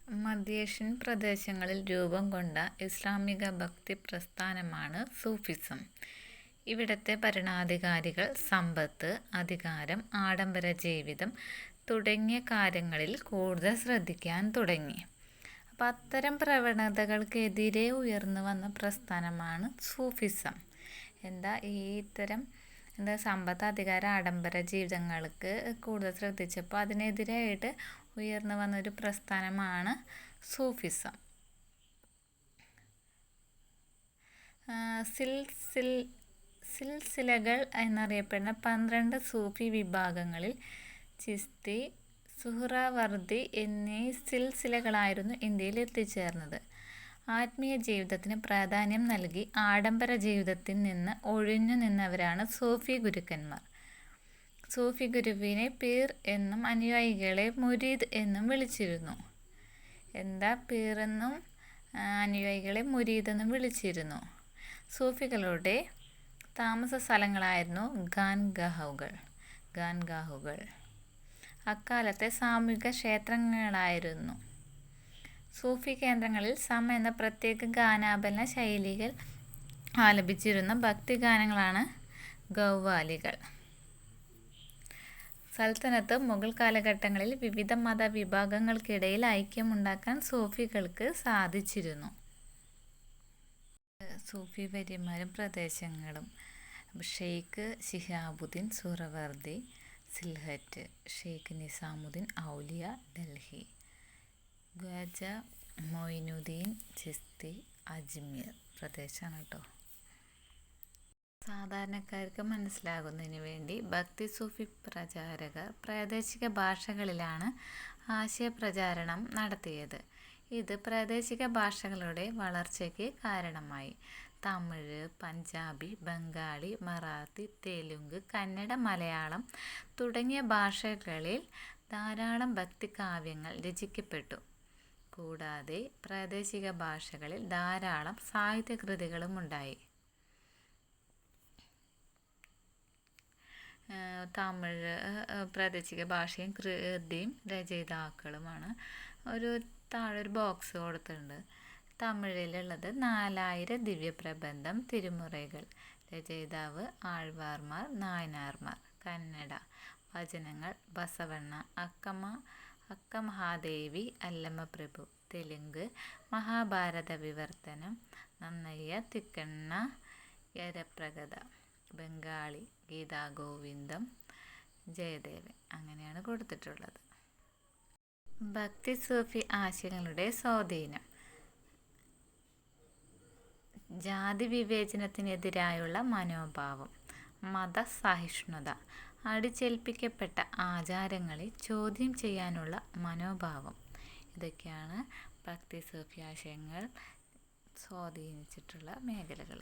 മധ്യേഷ്യൻ പ്രദേശങ്ങളിൽ രൂപം കൊണ്ട ഇസ്ലാമിക ഭക്തി പ്രസ്ഥാനമാണ് സൂഫിസം. ഇവിടത്തെ ഭരണാധികാരികൾ സമ്പത്ത്, അധികാരം, ആഡംബര ജീവിതം തുടങ്ങിയ കാര്യങ്ങളിൽ കൂടുതൽ ശ്രദ്ധിക്കാൻ തുടങ്ങി. അപ്പം അത്തരം പ്രവണതകൾക്കെതിരെ ഉയർന്നു വന്ന പ്രസ്ഥാനമാണ് സൂഫിസം. ഇത്തരം സമ്പത്ത്, അധികാരം, ആഡംബര ജീവിതങ്ങൾക്ക് കൂടുതൽ ശ്രദ്ധിച്ചപ്പോൾ അതിനെതിരായിട്ട് ഉയർന്നു വന്നൊരു പ്രസ്ഥാനമാണ് സൂഫിസം. സിൽസിലകൾ എന്നറിയപ്പെടുന്ന 12 സൂഫി വിഭാഗങ്ങളിൽ ചിസ്തി, സുഹ്റവർദി എന്നീ സിൽസിലകളായിരുന്നു ഇന്ത്യയിൽ എത്തിച്ചേർന്നത്. ആത്മീയ ജീവിതത്തിന് പ്രാധാന്യം നൽകി ആഡംബര ജീവിതത്തിൽ നിന്ന് ഒഴിഞ്ഞു നിന്നവരാണ് സൂഫി ഗുരുക്കന്മാർ. സൂഫി ഗുരുവിനെ പീർ എന്നും അനുയായികളെ മുരീദ് എന്നും വിളിച്ചിരുന്നു. പീർ എന്നും അനുയായികളെ മുരീദ് എന്നും വിളിച്ചിരുന്നു. സൂഫികളുടെ താമസ സ്ഥലങ്ങളായിരുന്നു ഖാൻഗാഹുകൾ. അക്കാലത്തെ സാമൂഹിക ക്ഷേത്രങ്ങളായിരുന്നു. സൂഫി കേന്ദ്രങ്ങളിൽ എന്ന പ്രത്യേക ഗാനാപന ശൈലികൾ ആലപിച്ചിരുന്ന ഭക്തിഗാനങ്ങളാണ് ഖവ്വാലികൾ. സൽത്തനത്ത്, മുഗൾ കാലഘട്ടങ്ങളിൽ വിവിധ മതവിഭാഗങ്ങൾക്കിടയിൽ ഐക്യമുണ്ടാക്കാൻ സൂഫികൾക്ക് സാധിച്ചിരുന്നു. സൂഫി വര്യന്മാരും പ്രദേശങ്ങളും: ഷെയ്ഖ് ശിഹാബുദ്ദീൻ സുഹ്റവർദി, സിൽഹറ്റ്; ഷെയ്ഖ് നിസാമുദ്ദീൻ ഔലിയ, ഡൽഹി; ഖ്വാജ മൊയ്നുദ്ദീൻ ചിസ്തി, അജ്മീർ പ്രദേശമാണ് കേട്ടോ. സാധാരണക്കാർക്ക് മനസ്സിലാകുന്നതിന് വേണ്ടി ഭക്തി സൂഫി പ്രചാരകർ പ്രാദേശിക ഭാഷകളിലാണ് ആശയപ്രചാരണം നടത്തിയത്. ഇത് പ്രാദേശിക ഭാഷകളുടെ വളർച്ചയ്ക്ക് കാരണമായി. തമിഴ്, പഞ്ചാബി, ബംഗാളി, മറാത്തി, തെലുങ്ക്, കന്നഡ, മലയാളം തുടങ്ങിയ ഭാഷകളിൽ ധാരാളം ഭക്തികാവ്യങ്ങൾ രചിക്കപ്പെട്ടു. കൂടാതെ പ്രാദേശിക ഭാഷകളിൽ ധാരാളം സാഹിത്യകൃതികളുമുണ്ടായി. തമിഴ് പ്രാദേശിക ഭാഷയും കൃതിയും രചയിതാക്കളുമാണ്. താഴെ ഒരു ബോക്സ് കൊടുത്തിട്ടുണ്ട്. തമിഴിലുള്ളത് 4000 ദിവ്യപ്രബന്ധം, തിരുമുറൈകൾ. രചയിതാവ് ആഴ്വാർമാർ, നായനാർമാർ. കന്നഡ വചനങ്ങൾ ബസവണ്ണ, അക്ക മഹാദേവി, അല്ലമപ്രഭു. തെലുങ്ക് മഹാഭാരത വിവർത്തനം, നന്നയ്യ തിക്കണ്ണ യരപ്രഗത. ബംഗാളി ഗീതാഗോവിന്ദം, ജയദേവൻ. അങ്ങനെയാണ് കൊടുത്തിട്ടുള്ളത്. ഭക്തി സൂഫി ആശയങ്ങളുടെ സ്വാധീനം: ജാതി വിവേചനത്തിനെതിരായുള്ള മനോഭാവം, മതസഹിഷ്ണുത, അടിച്ചേൽപ്പിക്കപ്പെട്ട ആചാരങ്ങളെ ചോദ്യം ചെയ്യാനുള്ള മനോഭാവം. ഇതൊക്കെയാണ് ഭക്തി സൂഫി ആശയങ്ങൾ സ്വാധീനിച്ചിട്ടുള്ള മേഖലകൾ.